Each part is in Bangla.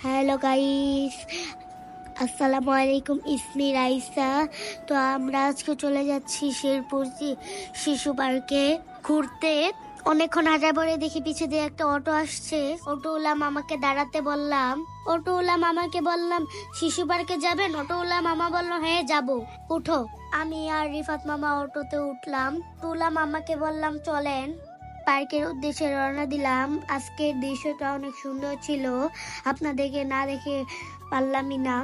হ্যালো গাইস, আসসালামু আলাইকুম। ইসমি রাইসা। তো আমরা আজকে চলে যাচ্ছি শেরপুর শিশু পার্কে ঘুরতে। অনেকক্ষণ হাঁটার পরে দেখি পিছে দিয়ে একটা অটো আসছে। অটোওয়ালা মামাকে দাঁড়াতে বললাম। অটোওয়ালা মামাকে বললাম শিশু পার্কে যাবেন? অটোওয়ালা মামা বলল হ্যাঁ যাব, উঠো। আমি আর রিফাত মামা অটোতে উঠলাম। অটোওয়ালা মামাকে বললাম চলেন। পার্কের উদ্দেশ্যে রওনা দিলাম। আজকের দৃশ্যটা অনেক সুন্দর ছিল, আপনাদেরকে না দেখে পারলামই না।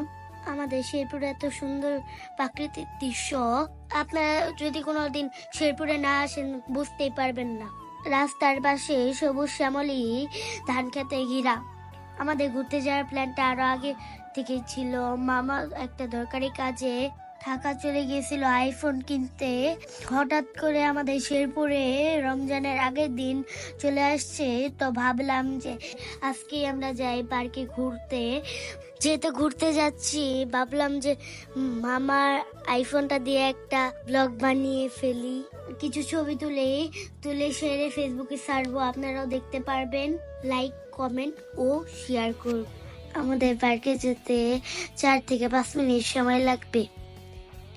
আমাদের শেরপুরে এত সুন্দর প্রাকৃতিক দৃশ্য, আপনারা যদি কোনোদিন শেরপুরে না আসেন বুঝতেই পারবেন না। রাস্তার পাশে সবুজ শ্যামলী ধান খেতে ঘেরা। আমাদের ঘুরতে যাওয়ার প্ল্যানটা আরো আগে থেকে ছিল। মামা একটা দরকারি কাজে ঢাকা চলে গিয়েছিল আইফোন কিনতে। হঠাৎ করে আমাদের শেরপুরে রমজানের আগের দিন চলে আসছে, তো ভাবলাম যে আজকে আমরা যাই পার্কে ঘুরতে। যেহেতু ঘুরতে যাচ্ছি ভাবলাম যে মামার আইফোনটা দিয়ে একটা ব্লগ বানিয়ে ফেলি, কিছু ছবি তুলে সেরে ফেসবুকে ছাড়বো, আপনারাও দেখতে পারবেন। লাইক, কমেন্ট ও শেয়ার করুন। আমাদের পার্কে যেতে 4 থেকে 5 মিনিট সময় লাগবে।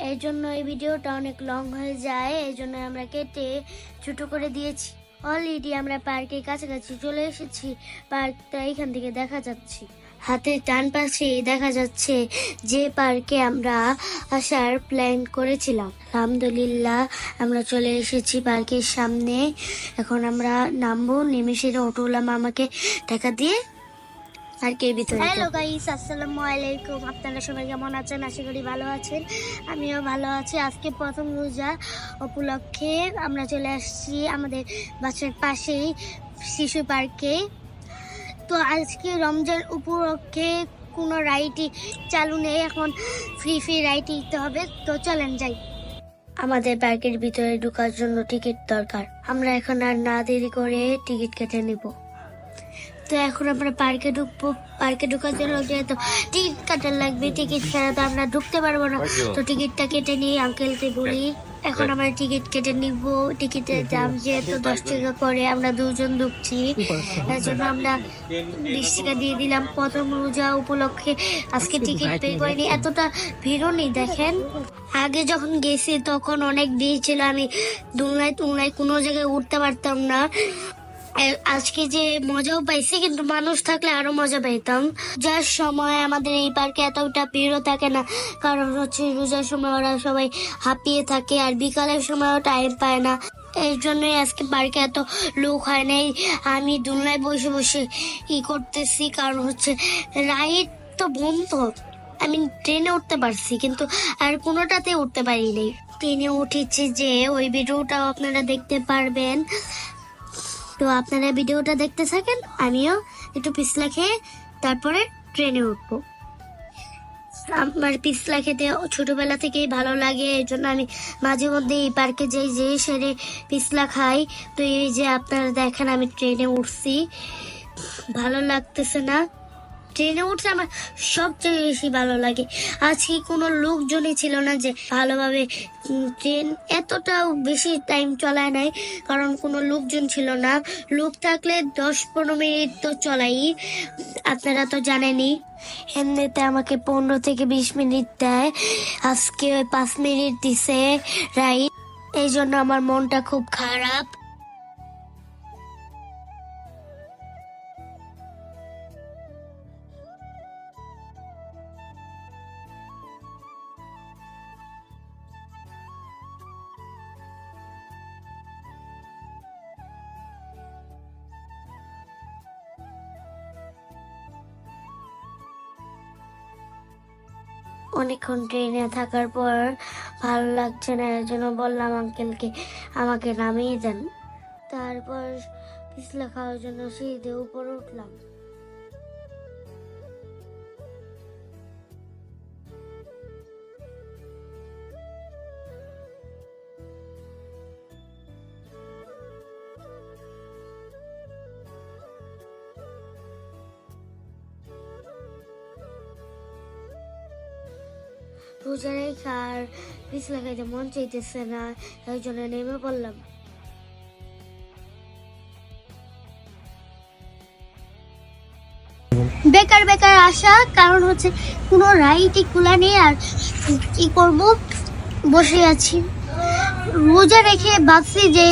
এই জন্য এই ভিডিওটা অনেক লং হয়ে যায়, এই জন্য আমরা কেটে ছোট করে দিয়েছি। অলরেডি আমরা পার্কের কাছাকাছি চলে এসেছি। পার্কটা এখান থেকে দেখা যাচ্ছে। হাতের ডান পাশে দেখা যাচ্ছে যে পার্কে আমরা আসার প্ল্যান করেছিলাম। আলহামদুলিল্লাহ আমরা চলে এসেছি পার্কের সামনে। এখন আমরা নামবো। নেমে অটোওয়ালা মামাকে টাকা দিয়ে পার্কের ভিতরে। হ্যালো গাইস, আসসালামু আলাইকুম। আপনারা সবাই কেমন আছেন? আশা করি ভালো আছেন। আমিও ভালো আছি। আজকে প্রথম রোজা উপলক্ষে আমরা চলে আসছি আমাদের বাসার পাশেই শিশু পার্কে। তো আজকে রমজান উপলক্ষে কোনো রাইডই চালু নেই, এখন ফ্রি রাইড দিতে হবে। তো চলেন যাই। আমাদের পার্কের ভিতরে ঢোকার জন্য টিকিট দরকার। আমরা এখন আর না দেরি করে টিকিট কেটে নিব। তো এখন আমরা পার্কে ঢুকবো। পার্কে ঢোকার জন্য যেহেতু টিকিট কাটার লাগবে, টিকিট ছাড়া তো আমরা ঢুকতে পারবো না। তো টিকিটটা কেটে নিই, আঙ্কেলকে বলি। এখন আমরা টিকিট কেটে নিব। টিকিটের দাম যেহেতু 10 টাকা করে, আমরা দুজন ঢুকছি, তার জন্য আমরা 20 টাকা দিয়ে দিলাম। প্রথম রোজা উপলক্ষে আজকে টিকিট পে করিনি, এতটা ভিড়ও নেই। দেখেন, আগে যখন গেছি তখন অনেক ভিড় ছিল, আমি দুলনায় কোনো জায়গায় উঠতে পারতাম না। আজকে যে মজাও পাইছি, কিন্তু মানুষ থাকলে আরো মজা পাইতাম। যার সময় আমাদের এই পার্কে এতটা ভিড়ও থাকে না, কারণ হচ্ছে রোজার সময় ওরা সবাই হাঁপিয়ে থাকে, আর বিকালের সময়ও টাইম পায় না। এই জন্যই আজকে পার্কে এত লোক হয় নাই। আমি দুলনায় বসে বসে করতেছি, কারণ হচ্ছে রাইড তো বন্ধ। আমি ট্রেনে উঠতে পারছি, কিন্তু আর কোনোটাতে উঠতে পারিনি। ট্রেনে উঠেছি যে ওই ভিডিওটাও আপনারা দেখতে পারবেন। তো আপনারা ভিডিওটা দেখতে থাকেন, আমিও একটু পিছলা খেয়ে তারপরে ট্রেনে উঠবো। আমার পিছলা খেতে ছোটবেলা থেকেই ভালো লাগে, এই জন্য আমি মাঝে মধ্যে এই পার্কে যাই, যে সেরে পিছলা খাই। তো এই যে আপনারা দেখেন আমি ট্রেনে উঠছি, ভালো লাগতেছে না? ট্রেনে উঠতে আমার সবচেয়ে বেশি ভালো লাগে। আজকে কোনো লোকজনই ছিল না যে ভালোভাবে ট্রেন এতটাও বেশি টাইম চলায় নাই, কারণ কোনো লোকজন ছিল না। লোক থাকলে 10-15 মিনিট তো চলাই, আপনারা তো জানেনই। এমনিতে আমাকে 15 থেকে 20 মিনিট দেয়, আজকে 5 মিনিট দিছে রাইট। এই জন্য আমার মনটা খুব খারাপ। অনেকক্ষণ ট্রেনে থাকার পর ভালো লাগছে না, এর জন্য বললাম আঙ্কেলকে আমাকে নামিয়ে দেন। তারপর পিছলা খাওয়ার জন্য সিঁড়ি উপরে উঠলাম। রোজা রেখে আর পিছলা খাইতে মন চাইতেছে না, এই জন্য নেমে পড়লাম। বেকার বেকার আসা, কারণ হচ্ছে কোনো রাইটই খোলা নেই। আর কি করব, বসে আছি। রোজা রেখে ভাবছি যে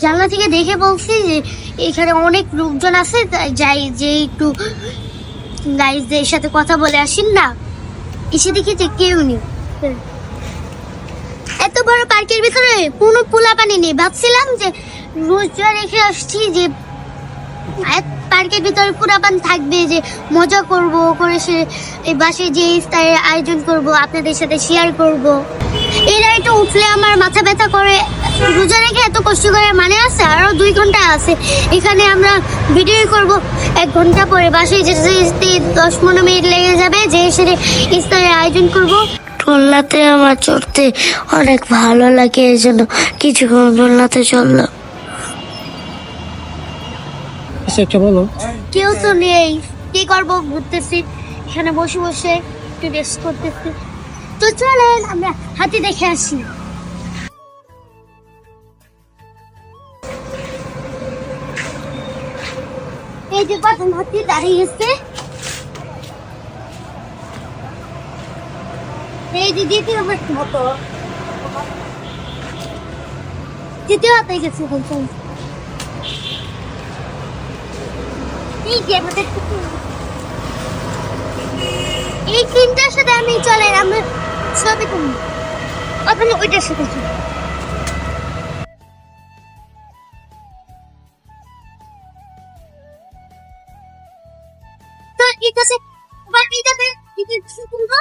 জানলা থেকে দেখে বলছি যে এখানে অনেক লোকজন আছে, যাই যে একটু গাইজদের সাথে কথা বলে আসিন না। এসে দেখি যে কেউ নেই। এত বড় পার্কের ভিতরে কোনো পোলাপানি নেই। ভাবছিলাম যে রোজা রেখে আসছি, যে পার্কের ভিতরে পোলাপান থাকবে, যে মজা করব, করে সে এই বাসায় যে ইফতারের আয়োজন করব, আপনাদের সাথে শেয়ার করব। এই রাইটে উঠলে আমার মাথা ব্যথা করে। রোজা রেখে এত কষ্ট করে মানে আছে, আরো 2 ঘন্টা আছে। এখানে আমরা ভিডিও করব 1 ঘন্টা পরে, বাসায় যেতে 10-15 মিনিট লেগে যাবে, যে এসে ইফতারের আয়োজন করব। দোলনাতে আমার চড়তে অনেক ভালো লাগে, এই জন্য কিছুক্ষণ দোলনাতে চললাম। একটা বলো। কেউ তো নেই, কি করবো, ঘুরতেছি এখানে বসে বসে, একটু রেস্ট করতেছি। তো চলেন আমরা হাতি দেখে আসি। এই যে প্রথম হাতি দাঁড়িয়ে গেছে, এই যে দ্বিতীয় মতো, দ্বিতীয় হাতে গেছে বলছেন। এই যে আমাদের এই তিনটার সাথে আমি চলে আমরা ছবি তুলি, ওখানে ওইটার সাথে চলি। তো এটা আছে বাকিটাতে কি তুলবো।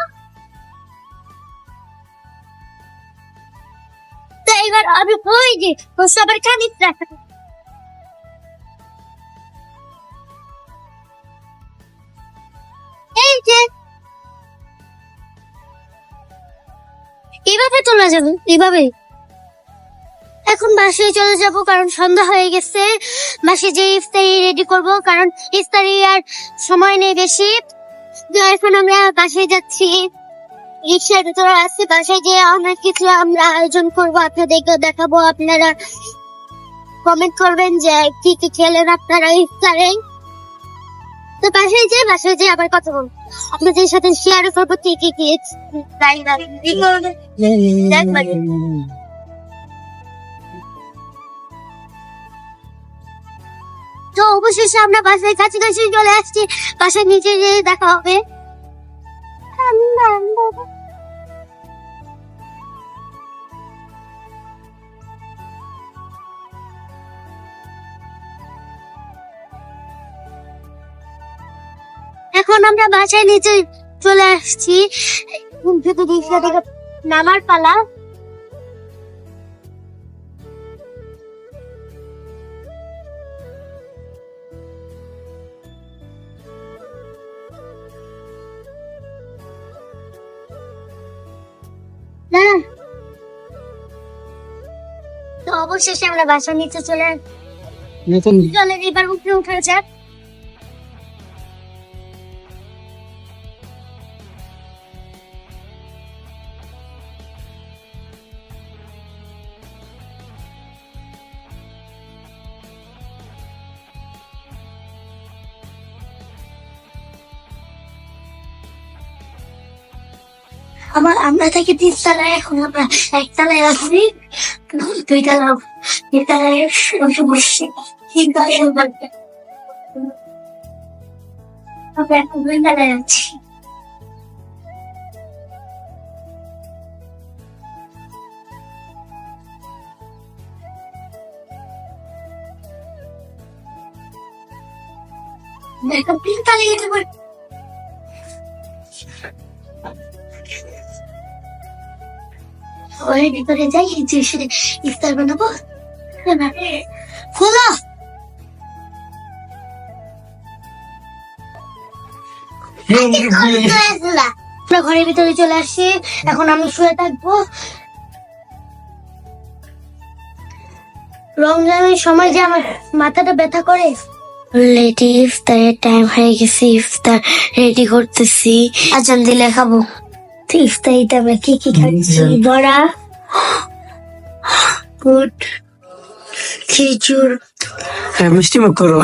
তো এবার আমি ওই যে সবার কানে রাখা, এই যে এইভাবে তোলা যাবে, এইভাবে। এখন বাসায় চলে যাব, কারণ সন্ধ্যা হয়ে গেছে। বাসায় যে ইফতারি রেডি করব, কারণ ইফতারি আর সময় নেই বেশি। তো এখন আমরা বাসায় যাচ্ছি, রিক্সার ভিতরে আসছি। বাসায় গিয়ে অনেক কিছু আমরা আয়োজন করব, আপনাদেরকে দেখাবো। আপনারা কমেন্ট করবেন যে কি কি খেলেন আপনারা ইফতারে। তো বাসায় যেয়ে আবার কথা বলবো, আপনাদের সাথে শেয়ার করবো কি কি তো অবশেষে আমরা বাসায় কাছাকাছি চলে আসছি। বাসায় নিচে যেয়ে দেখা হবে। এখন আমরা বাসায় নিচে চলে আসছি, নামার পালা। তো অবশেষে আমরা বাসার নিচে চলে এবার উপরে উঠে যাক। আমরা থাকি 3 তলায়, এখন আমরা 1 তলায় আছি। 2 তলায় বসে এখন 2 তলায় আছি। এখন 3 তলায় যেতে পারি। ওই ভিতরে যাই, যে ইফতার বানাবো। খোলা আমরা ঘরের ভিতরে চলে আসছি, এখন আমি শুয়ে থাকবো। রমজানের সময় যে আমার মাথাটা ব্যথা করে। অলরেডি ইফতারের টাইম হয়ে গেছে, ইফতার রেডি করতেছি, আজান দিলে খাবো। ইফতারিতে আমরা কি কি খাচ্ছি? বড়া, বুট, খেজুর, মিষ্টি মুখ করো।